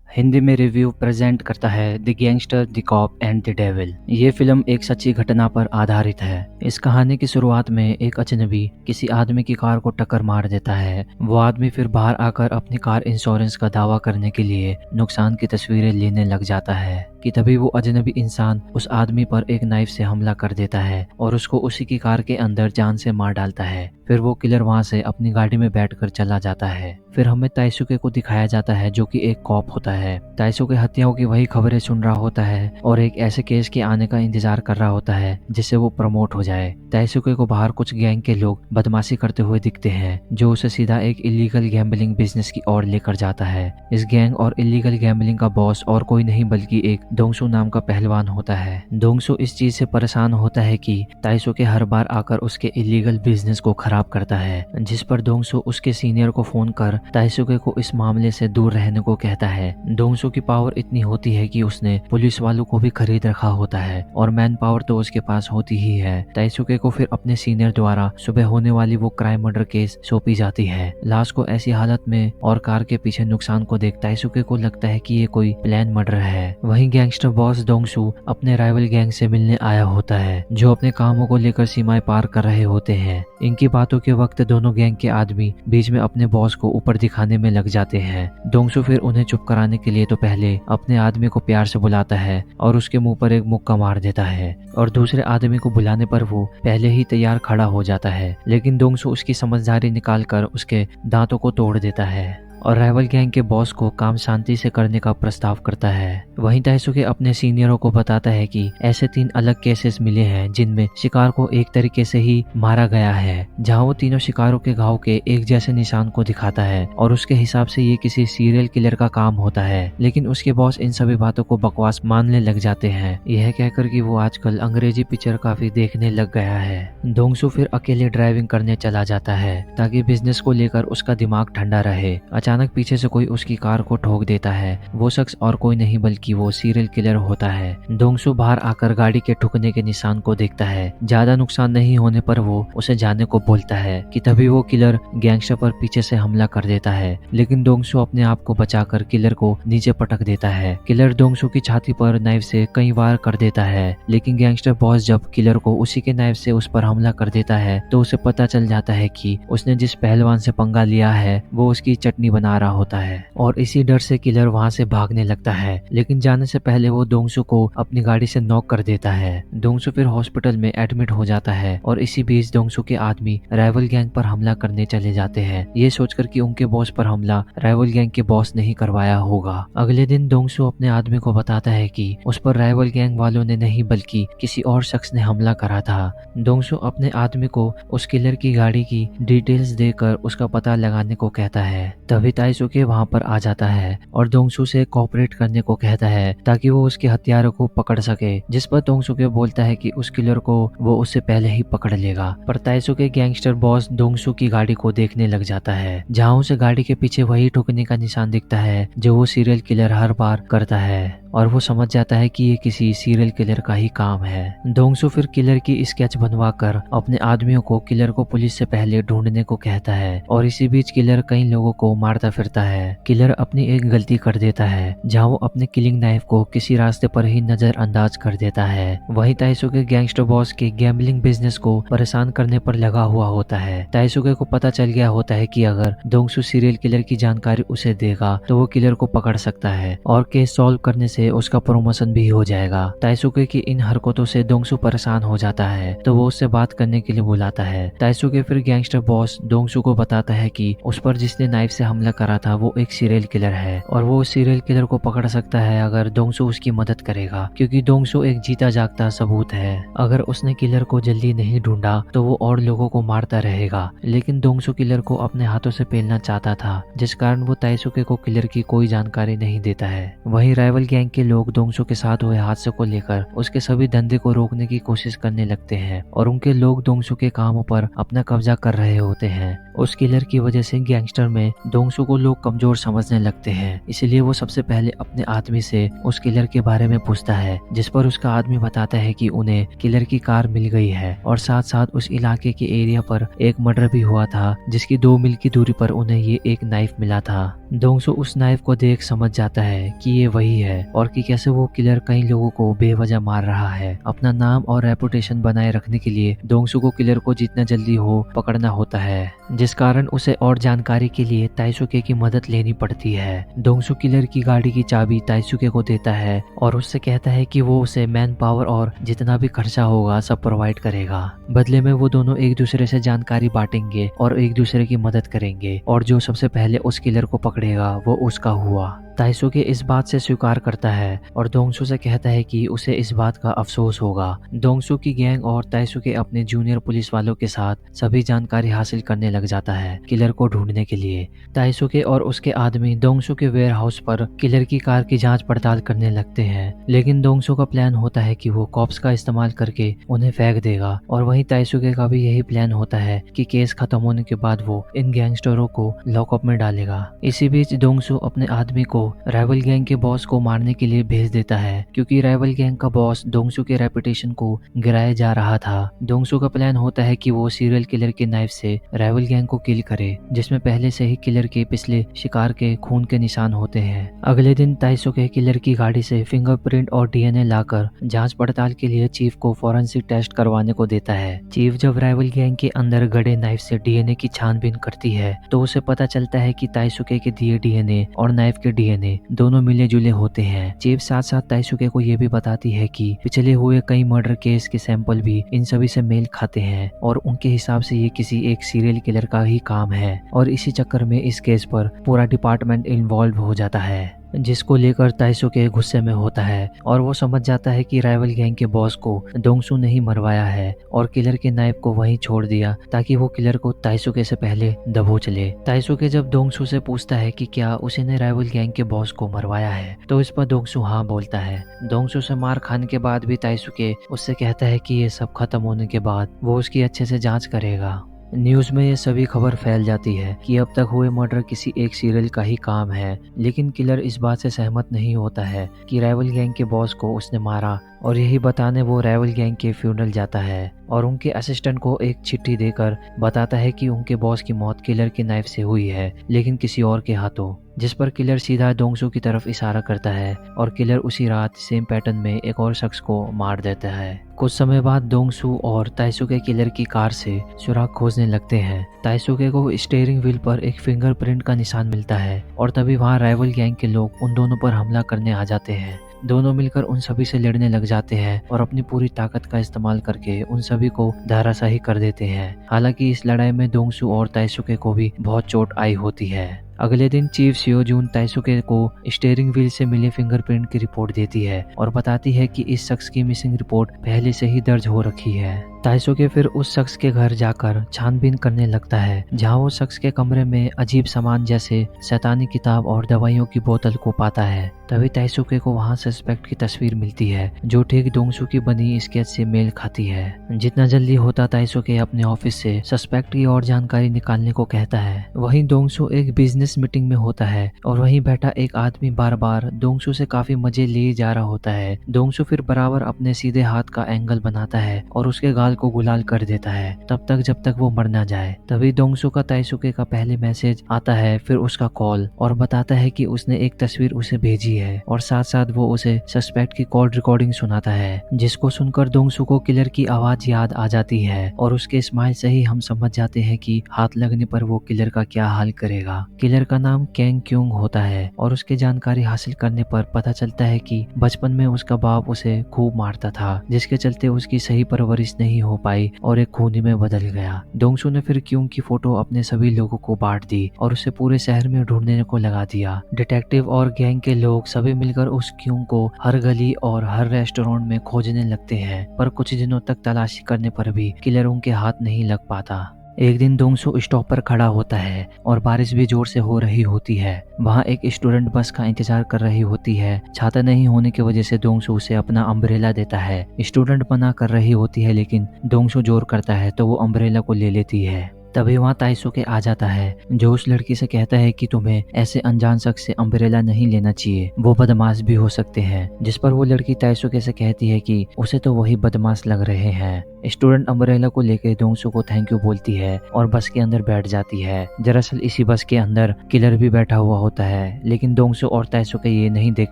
हिंदी में review present करता है the gangster the cop and the devil. ये फिल्म एक सच्ची घटना पर आधारित है। इस कहानी की शुरुआत में एक अजनबी किसी आदमी की कार को टक्कर मार देता है। वो आदमी फिर बाहर आकर अपनी कार इंश्योरेंस का दावा करने के लिए नुकसान की तस्वीरें लेने लग जाता है कि तभी वो अजनबी इंसान उस आदमी पर एक नाइफ से हमला कर देता है और उसको उसी की कार के अंदर जान से मार डालता है। फिर वो किलर वहां से अपनी गाड़ी में बैठकर चला जाता है। फिर हमें ताइसुके को दिखाया जाता है जो कि एक कॉप होता है। ताइसुके हत्याओं की वही खबरें सुन रहा होता है और एक ऐसे केस के आने का इंतजार कर रहा होता है जिससे वो प्रमोट हो जाए। ताइसुके को बाहर कुछ गैंग के लोग बदमाशी करते हुए दिखते हैं जो उसे सीधा एक इलीगल गैम्बलिंग बिजनेस की ओर लेकर जाता है। इस गैंग और इलीगल गैम्बलिंग का बॉस और कोई नहीं बल्कि एक दोंगसू नाम का पहलवान होता है। दोंगसू इस चीज से परेशान होता है कि ताइसुके हर बार आकर उसके इलीगल बिजनेस को खराब करता है, जिस पर दोंगसू उसके सीनियर को फोन कर ताइसुके को इस मामले से दूर रहने को कहता है। दोंगसू की पावर इतनी होती है कि उसने पुलिस वालों को भी खरीद रखा होता है और मैन पावर तो उसके पास होती ही है। ताइसुके को फिर अपने सीनियर द्वारा सुबह होने वाली वो क्राइम मर्डर केस सौंपी जाती है। लाश को ऐसी हालत में और कार के पीछे नुकसान को देख ताइसुके को लगता है कि ये कोई प्लान मर्डर है। वहीं गैंगस्टर बॉस दोंगसू अपने राइवल गैंग से मिलने आया होता है जो अपने कामों को लेकर सीमाएं पार कर रहे होते हैं। इनकी बातों के वक्त दोनों गैंग के आदमी बीच में अपने बॉस को ऊपर दिखाने में लग जाते हैं। दोंगसू फिर उन्हें चुप कराने के लिए तो पहले अपने आदमी को प्यार से बुलाता है और उसके मुंह पर एक मुक्का मार देता है और दूसरे आदमी को बुलाने पर वो पहले ही तैयार खड़ा हो जाता है, लेकिन दोंगसू उसकी समझदारी निकालकर उसके दांतों को तोड़ देता है और राइवल गैंग के बॉस को काम शांति से करने का प्रस्ताव करता है। वहीं ताइसुके अपने सीनियरों को बताता है कि ऐसे 3 अलग केसेस मिले हैं जिनमें शिकार को एक तरीके से ही मारा गया है, जहां वो तीनों शिकारों के घाव के एक जैसे निशान को दिखाता है और उसके हिसाब से ये किसी सीरियल किलर का काम होता है। लेकिन उसके बॉस इन सभी बातों को बकवास मानने लग जाते हैं, यह कहकर कि वो आजकल अंग्रेजी पिक्चर काफी देखने लग गया है। दोंगसू फिर अकेले ड्राइविंग करने चला जाता है ताकि बिजनेस को लेकर उसका दिमाग ठंडा रहे। अचानक पीछे से कोई उसकी कार को ठोक देता है। वो शख्स और कोई नहीं बल्कि वो सीरियल किलर होता है। दोंगसू बाहर आकर गाड़ी के ठुकने के निशान को देखता है। ज्यादा नुकसान नहीं होने पर वो उसे जाने को बोलता है कि तभी वो किलर गैंगस्टर पर पीछे से हमला कर देता है, लेकिन दोंगसू अपने आप को बचाकर किलर को नीचे पटक देता है। किलर दोंगसू की छाती पर नाइफ से कई वार कर देता है, लेकिन गैंगस्टर बॉस जब किलर को उसी के नाइफ से उस पर हमला कर देता है तो उसे पता चल जाता है कि उसने जिस पहलवान से पंगा लिया है वो उसकी चटनी बना रहा होता है और इसी डर से किलर वहां से भागने लगता है, लेकिन जाने से पहले वो दोंगसू को अपनी गाड़ी से नॉक कर देता है। दोंगसू फिर हॉस्पिटल में एडमिट हो जाता है और इसी बीच दोंगसू के आदमी राइवल गैंग पर हमला करने चले जाते हैं, ये सोचकर कि उनके बॉस पर हमला राइवल गैंग के बॉस ने ही करवाया होगा। अगले दिन दोंगसू अपने आदमी को बताता है कि उस पर राइवल गैंग वालों ने नहीं बल्कि किसी और शख्स ने हमला करा था। दोंगसू अपने आदमी को उस किलर की गाड़ी की डिटेल्स देकर उसका पता लगाने को कहता है। तभी ताइसुके वहां पर आ जाता है और दोंगसू से कोऑपरेट करने को कहता है ताकि वो उसके हथियारों को पकड़ सके, जिस पर दोंगसुके बोलता है कि उस किलर को वो उससे पहले ही पकड़ लेगा। पर ताइसुके गैंगस्टर बॉस दोंगसू की गाड़ी को देखने लग जाता है, जहां उसे गाड़ी के पीछे वही ठुकने का निशान दिखता है जो वो सीरियल किलर हर बार करता है और वो समझ जाता है कि ये किसी सीरियल किलर का ही काम है। दोंगसू फिर किलर की स्केच बनवाकर अपने आदमियों को किलर को पुलिस से पहले ढूंढने को कहता है और इसी बीच किलर कई लोगों को मारता फिरता है। किलर अपनी एक गलती कर देता है जहां वो अपने किलिंग नाइफ को किसी रास्ते पर ही नजरअंदाज कर देता है। वहीं ताइसुके गैंगस्टर बॉस के गैम्बलिंग बिजनेस को परेशान करने पर लगा हुआ होता है। ताइसुके को पता चल गया होता है कि अगर दोंगसू सीरियल किलर की जानकारी उसे देगा तो वो किलर को पकड़ सकता है और केस सॉल्व करने से उसका प्रमोशन भी हो जाएगा। ताइसुके की इन हरकतों से दोंगसू परेशान हो जाता है तो वो उससे बात करने के लिए बुलाता है। ताइसुके फिर गैंगस्टर बॉस दोंगसू को बताता है कि उस पर जिसने नाइफ से हमला करा था वो एक सीरियल किलर है और वो उस सीरियल किलर को पकड़ सकता है अगर दोंगसू उसकी मदद करेगा, क्योंकि दोंगसू एक जीता जागता सबूत है। अगर उसने किलर को जल्दी नहीं ढूंढा तो वो और लोगों को मारता रहेगा, लेकिन दोंगसू किलर को अपने हाथों से पेलना चाहता था, जिस कारण वो ताइसुके को किलर की कोई जानकारी नहीं देता है। वहीं राइवल गैंग गैंग के लोग दोंगसू के साथ हुए हादसे को लेकर उसके सभी धंधे को रोकने की कोशिश करने लगते हैं और उनके लोग दोंगसू के कामों पर अपना कब्जा कर रहे होते हैं। उस किलर की वजह से गैंगस्टर में दोंगसू को लोग कमजोर समझने लगते हैं, इसलिए वो सबसे पहले अपने आदमी से उस किलर के बारे में पूछता है, जिस पर उसका आदमी बताता है कि उन्हें किलर की कार मिल गई है और साथ साथ उस इलाके के एरिया पर एक मर्डर भी हुआ था जिसकी 2 मील की दूरी पर उन्हें ये एक नाइफ मिला था। दोंगसू उस नाइफ को देख समझ जाता है कि ये वही है और कि कैसे वो किलर कई लोगों को बेवजह मार रहा है। अपना नाम और रेपुटेशन बनाए रखने के लिए दोंगसू को किलर को जितना जल्दी हो पकड़ना होता है, जिस कारण उसे और जानकारी के लिए ताइसुके की मदद लेनी पड़ती है। दोंगसू किलर की गाड़ी की चाबी ताइसुके को देता है और उससे कहता है कि वो उसे मैन पावर और जितना भी खर्चा होगा सब प्रोवाइड करेगा। बदले में वो दोनों एक दूसरे से जानकारी बांटेंगे और एक दूसरे की मदद करेंगे और जो सबसे पहले उस किलर को पकड़ेगा वो उसका हुआ। ताइसुके इस बात से स्वीकार करता है और दोंगसू से कहता है कि उसे इस बात का अफसोस होगा। दोंगसू की गैंग और ताइसुके अपने जूनियर पुलिस वालों के साथ सभी जानकारी हासिल करने लग जाता है किलर को ढूंढने के लिए। ताइसुके और उसके आदमी दोंगसू के वेयर हाउस पर किलर की कार की जांच पड़ताल करने लगते हैं, लेकिन दोंगसू का प्लान होता है कि वो कॉप्स का इस्तेमाल करके उन्हें फेंक देगा और वहीं ताइसुके का भी यही प्लान होता है कि केस खत्म होने के बाद वो इन गैंगस्टरों को लॉकअप में डालेगा। इसी बीच दोंगसू अपने आदमी को राइवल गैंग के बॉस को मारने के लिए भेज देता है, क्योंकि राइवल गैंग का बॉस दोंगसू के रेपुटेशन को गिराया जा रहा था। दोंगसू का प्लान होता है कि वो सीरियल किलर के नाइफ से राइवल गैंग को किल करे, जिसमें पहले से ही किलर के पिछले शिकार के खून के निशान होते हैं। अगले दिन ताइसुके किलर की गाड़ी से फिंगरप्रिंट और डीएनए लाकर जांच पड़ताल के लिए चीफ को फॉरेंसिक टेस्ट करवाने को देता है। चीफ जब राइवल गैंग के अंदर गड़े नाइफ से डीएनए की छानबीन करती है तो उसे पता चलता है कि ताइसुके के दिए डीएनए और नाइफ के डीएनए दोनों मिले जुले होते हैं। चीफ साथ साथ ताइसुके को यह भी बताती है कि पिछले हुए कई मर्डर केस के सैंपल भी इन सभी से मेल खाते हैं और उनके हिसाब से ये किसी एक सीरियल किलर का ही काम है और इसी चक्कर में इस केस पर पूरा डिपार्टमेंट इन्वॉल्व हो जाता है, जिसको लेकर ताइसुके गुस्से में होता है और वो समझ जाता है कि राइवल गैंग के बॉस को दोंगसू ने ही मरवाया है और किलर के नाइफ को वहीं छोड़ दिया ताकि वो किलर को ताइसुके से पहले दबोच ले। ताइसुके जब दोंगसू से पूछता है कि क्या उसी ने राइवल गैंग के बॉस को मरवाया है तो इस पर दोंगसू हाँ बोलता है। दोंगसू से मार खाने के बाद भी ताइसुके उससे कहता है कि ये सब खत्म होने के बाद वो उसकी अच्छे से जांच करेगा। न्यूज में ये सभी खबर फैल जाती है कि अब तक हुए मर्डर किसी एक सीरियल का ही काम है, लेकिन किलर इस बात से सहमत नहीं होता है कि राइवल गैंग के बॉस को उसने मारा और यही बताने वो राइवल गैंग के फ्यूनरल जाता है और उनके असिस्टेंट को एक चिट्ठी देकर बताता है कि उनके बॉस की मौत किलर के नाइफ से हुई है, लेकिन किसी और के हाथों, जिस पर किलर सीधा दोंगसू की तरफ इशारा करता है और किलर उसी रात सेम पैटर्न में एक और शख्स को मार देता है। कुछ समय बाद दोंगसू और ताइसुके किलर की कार से सुराग खोजने लगते हैं। ताइसुके को स्टीयरिंग व्हील पर एक फिंगरप्रिंट का निशान मिलता है और तभी वहां राइवल गैंग के लोग उन दोनों पर हमला करने आ जाते हैं। दोनों मिलकर उन सभी से लड़ने लग जाते हैं और अपनी पूरी ताकत का इस्तेमाल करके उन सभी को धराशायी कर देते हैं। हालांकि इस लड़ाई में दोंगसू और ताइसुके को भी बहुत चोट आई होती है। अगले दिन चीफ सियोजून ताइसुके को स्टीयरिंग व्हील से मिले फिंगरप्रिंट की रिपोर्ट देती है और बताती है कि इस शख्स की मिसिंग रिपोर्ट पहले से ही दर्ज हो रखी है। ताइसुके फिर उस शख्स के घर जाकर छानबीन करने लगता है, जहां वो शख्स के कमरे में अजीब सामान जैसे शैतानी किताब और दवाइयों की बोतल को पाता है। तभी ताइसुके को वहां सस्पेक्ट की तस्वीर मिलती है जो ठीक दोंगसू की बनी स्केच से मेल खाती है। जितना जल्दी होता ताइसुके अपने ऑफिस से सस्पेक्ट की और जानकारी निकालने को कहता है। वहीं दोंगसू एक बिजनेस मीटिंग में होता है और वहीं बैठा एक आदमी बार बार दोंगसू से काफी मजे लिए जा रहा होता है। दोंगसू फिर बराबर अपने सीधे हाथ का एंगल बनाता है और उसके गाल को गुलाल कर देता है तब तक जब तक वो मर ना जाए। तभी दोंगसू का ताइसुके का पहले मैसेज आता है, फिर उसका कॉल, और बताता है कि उसने एक तस्वीर उसे भेजी है और साथ साथ वो उसे सस्पेक्ट की कॉल रिकॉर्डिंग सुनाता है, जिसको सुनकर दोंगसू को किलर की आवाज याद आ जाती है और उसके स्माइल से ही हम समझ जाते हैं कि हाथ लगने पर वो किलर का क्या हाल करेगा। किलर का नाम कैंग क्यूंग होता है और उसकी जानकारी हासिल करने पर पता चलता है कि बचपन में उसका बाप उसे खूब मारता था, जिसके चलते उसकी सही परवरिश नहीं हो पाई और एक खूनी में बदल गया। दोंगसू ने फिर क्यूंग की फोटो अपने सभी लोगों को बांट दी और उसे पूरे शहर में ढूंढने को लगा दिया। डिटेक्टिव और गैंग के लोग सभी मिलकर उस क्यूंग को हर गली और हर रेस्टोरेंट में खोजने लगते हैं, पर कुछ दिनों तक तलाशी करने पर भी किलर उनके हाथ नहीं लग पाता। एक दिन दोंगसू स्टॉप पर खड़ा होता है और बारिश भी जोर से हो रही होती है। वहाँ एक स्टूडेंट बस का इंतजार कर रही होती है। छाता नहीं होने की वजह से दोंगसू उसे अपना अम्ब्रेला देता है। स्टूडेंट मना कर रही होती है लेकिन दोंगसू जोर करता है तो वो अम्ब्रेला को ले लेती है। तभी वहाँ ताइसुके आ जाता है जो उस लड़की से कहता है कि तुम्हें ऐसे अनजान शख्स से अम्ब्रेला नहीं लेना चाहिए, वो बदमाश भी हो सकते हैं। जिस पर वो लड़की ताइसुके से कहती है कि उसे तो वही बदमाश लग रहे हैं। स्टूडेंट अम्ब्रेला को लेकर दोंगसू को थैंक यू बोलती है और बस के अंदर बैठ जाती है। दरअसल इसी बस के अंदर किलर भी बैठा हुआ होता है लेकिन दोंगसू और ताइसुके ये नहीं देख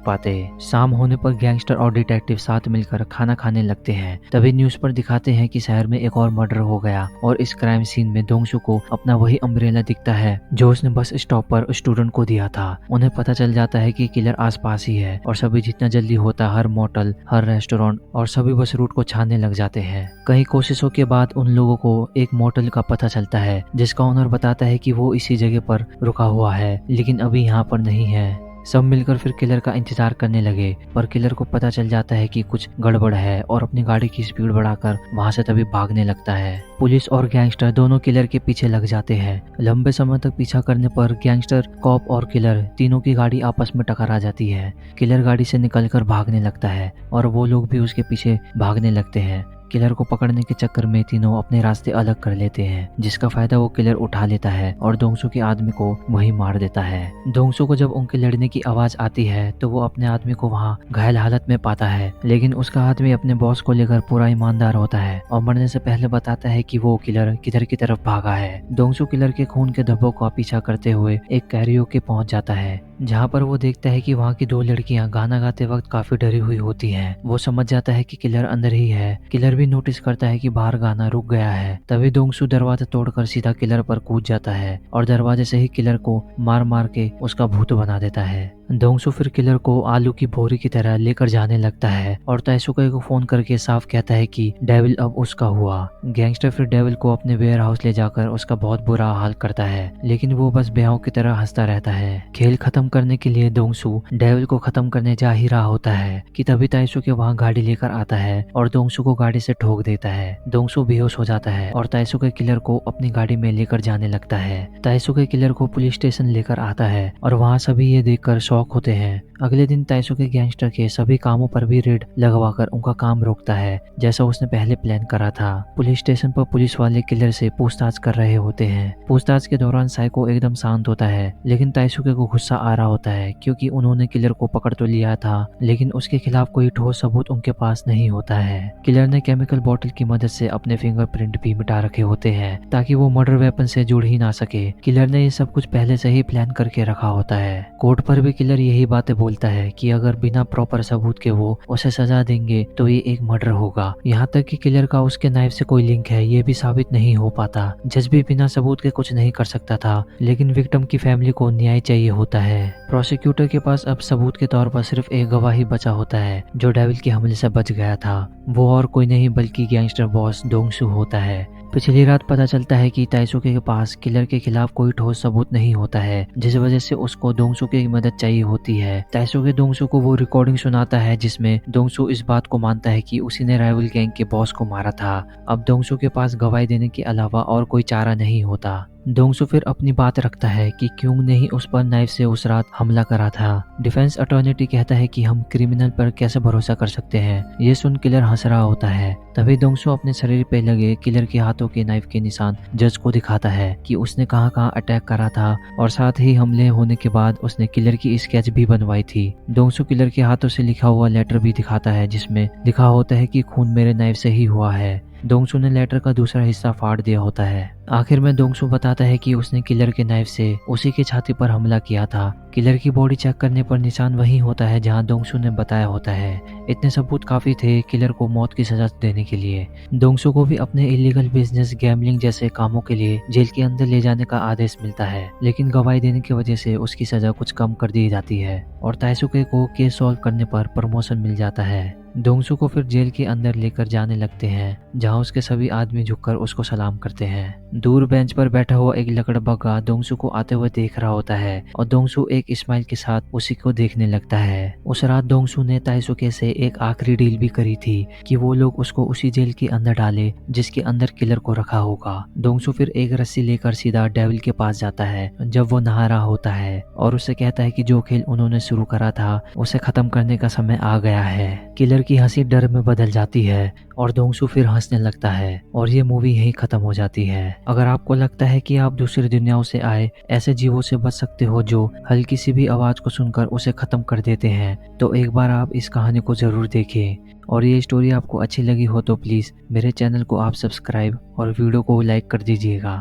पाते। शाम होने पर गैंगस्टर और डिटेक्टिव साथ मिलकर खाना खाने लगते हैं। तभी न्यूज पर दिखाते हैं कि शहर में एक और मर्डर हो गया और इस क्राइम सीन में दोंगसू को अपना वही अम्ब्रेला दिखता है जो उसने बस स्टॉप पर स्टूडेंट को दिया था। उन्हें पता चल जाता है कि किलर आसपास ही है और सभी जितना जल्दी होता हर मोटल, हर रेस्टोरेंट और सभी बस रूट को छानने लग जाते हैं। कई कोशिशों के बाद उन लोगों को एक मोटल का पता चलता है जिसका ओनर बताता है कि वो इसी जगह पर रुका हुआ है लेकिन अभी यहाँ पर नहीं है। सब मिलकर फिर किलर का इंतजार करने लगे पर किलर को पता चल जाता है कि कुछ गड़बड़ है और अपनी गाड़ी की स्पीड बढ़ाकर वहां से तभी भागने लगता है। पुलिस और गैंगस्टर दोनों किलर के पीछे लग जाते हैं। लंबे समय तक पीछा करने पर गैंगस्टर, कॉप और किलर तीनों की गाड़ी आपस में टकरा जाती है। किलर गाड़ी से निकलकर भागने लगता है और वो लोग भी उसके पीछे भागने लगते हैं। किलर को पकड़ने के चक्कर में तीनों अपने रास्ते अलग कर लेते हैं जिसका फायदा वो किलर उठा लेता है और दोंगसू के आदमी को वहीं मार देता है। दोंगसू को जब उनके लड़ने की आवाज आती है तो वो अपने आदमी को वहां घायल हालत में पाता है लेकिन उसका आदमी अपने बॉस को लेकर पूरा ईमानदार होता है और मरने से पहले बताता है कि वो किलर किधर की तरफ भागा है। दोंगसू किलर के खून के धब्बों का पीछा करते हुए एक कैरियोके पहुंच जाता है जहाँ पर वो देखता है कि वहाँ की दो लड़कियां गाना गाते वक्त काफी डरी हुई होती हैं। वो समझ जाता है कि किलर अंदर ही है। किलर भी नोटिस करता है कि बाहर गाना रुक गया है। तभी दोंगसू दरवाजा तोड़कर सीधा किलर पर कूद जाता है और दरवाजे से ही किलर को मार मार के उसका भूत बना देता है। दोंगसू फिर किलर को आलू की बोरी की तरह लेकर जाने लगता है और ताइसुके को फोन करके साफ कहता है कि डेविल अब उसका हुआ। गैंगस्टर फिर डेविल को अपने वेयर हाउस ले जाकर उसका बहुत बुरा हाल करता है लेकिन वो बस बेहों की तरह हंसता रहता है। खेल खत्म करने के लिए दोंगसू डेविल को खत्म करने जा ही रहा होता है कि तभी ताइसुके वहाँ गाड़ी लेकर आता है और दोंगसू को गाड़ी से ठोक देता है। दोंगसू बेहोश हो जाता है और ताइसुके किलर को अपनी गाड़ी में लेकर जाने लगता है। ताइसुके किलर को पुलिस स्टेशन लेकर आता है और वहाँ सभी ये देखकर शॉक होते हैं। अगले दिन ताइसुके गैंगस्टर के सभी कामों पर भी रेड लगवाकर उनका काम रोकता है जैसा उसने पहले प्लान करा था। पुलिस स्टेशन पर पुलिस वाले किलर से पूछताछ कर रहे होते हैं। पूछताछ के दौरान साइको एकदम शांत होता है लेकिन ताइसुके को गुस्सा आ रहा होता है क्योंकि उन्होंने किलर को पकड़ तो लिया था लेकिन उसके खिलाफ कोई ठोस सबूत उनके पास नहीं होता है। किलर ने केमिकल बोतल की मदद से अपने फिंगरप्रिंट भी मिटा रखे होते हैं ताकि वो मर्डर वेपन से जुड़ ही ना सके। किलर ने ये सब कुछ पहले से ही प्लान करके रखा होता है। कोर्ट पर भी किलर यही बातें बोलता है कि अगर बिना प्रॉपर सबूत के वो उसे सजा देंगे तो ये एक मर्डर होगा। यहाँ तक कि किलर का उसके नाइफ से कोई लिंक है ये भी साबित नहीं हो पाता। जज भी बिना सबूत के कुछ नहीं कर सकता था लेकिन विक्टिम की फैमिली को न्याय चाहिए होता है। प्रोसिक्यूटर के पास अब सबूत के तौर पर सिर्फ एक गवाही बचा होता है जो डेविल के हमले से बच गया था। वो और कोई नहीं बल्कि गैंगस्टर बॉस दोंगसू होता है। पिछली रात पता चलता है कि ताइसुके के पास किलर के खिलाफ कोई ठोस सबूत नहीं होता है जिस वजह से उसको दोंगसू की मदद चाहिए होती है। ताइसुके दोंगसू को वो रिकॉर्डिंग सुनाता है जिसमें दोंगसू इस बात को मानता है कि उसी ने राइवल गैंग के बॉस को मारा था। अब दोंगसू के पास गवाही देने के अलावा और कोई चारा नहीं होता। दोंगसू फिर अपनी बात रखता है कि क्यों नहीं उस पर नाइफ से उस रात हमला करा था। डिफेंस अटॉर्नी कहता है कि हम क्रिमिनल पर कैसे भरोसा कर सकते हैं। ये सुन किलर हंस रहा होता है। तभी दोंगसू अपने शरीर पे लगे किलर के हाथों के नाइफ के निशान जज को दिखाता है कि उसने कहाँ कहाँ अटैक करा था और साथ ही हमले होने के बाद उसने किलर की स्केच भी बनवाई थी। दोंगसू किलर के हाथों से लिखा हुआ लेटर भी दिखाता है जिसमें लिखा होता है कि खून मेरे नाइफ से ही हुआ है। दोंगसू ने लेटर का दूसरा हिस्सा फाड़ दिया होता है। आखिर में दोंगसू बताता है कि उसने किलर के नाइफ से उसी के छाती पर हमला किया था। किलर की बॉडी चेक करने पर निशान वही होता है जहां दोंगसू ने बताया होता है। इतने सबूत काफी थे किलर को मौत की सजा देने के लिए। दोंगसू को भी अपने इलीगल बिजनेस, गैम्बलिंग जैसे कामों के लिए जेल के अंदर ले जाने का आदेश मिलता है लेकिन गवाही देने की वजह से उसकी सजा कुछ कम कर दी जाती है और ताइसुके को केस सॉल्व करने पर प्रमोशन मिल जाता है। दोंगसू को फिर जेल के अंदर लेकर जाने लगते हैं जहां उसके सभी आदमी झुककर उसको सलाम करते हैं। दूर बेंच पर बैठा हुआ एक लकड़बग्गा दोंगसू को आते हुए देख रहा होता है और दोंगसू एक स्माइल के साथ उसी को देखने लगता है। उस रात दोंगसू ने ताइसुके से एक आखिरी डील भी करी थी कि वो लोग उसको उसी जेल के अंदर डाले जिसके अंदर किलर को रखा होगा। दोंगसू फिर एक रस्सी लेकर सीधा डेविल के पास जाता है जब वो नहा रहा होता है और उसे कहता है कि जो खेल उन्होंने शुरू करा था उसे खत्म करने का समय आ गया है। किलर की हंसी डर में बदल जाती है और दोंगसू फिर हंसने लगता है और ये मूवी यहीं खत्म हो जाती है। अगर आपको लगता है कि आप दूसरी दुनियाओं से आए ऐसे जीवों से बच सकते हो जो हल्की सी भी आवाज को सुनकर उसे खत्म कर देते हैं, तो एक बार आप इस कहानी को जरूर देखें। और ये स्टोरी आपको अच्छी लगी हो तो प्लीज मेरे चैनल को आप सब्सक्राइब और वीडियो को लाइक कर दीजिएगा।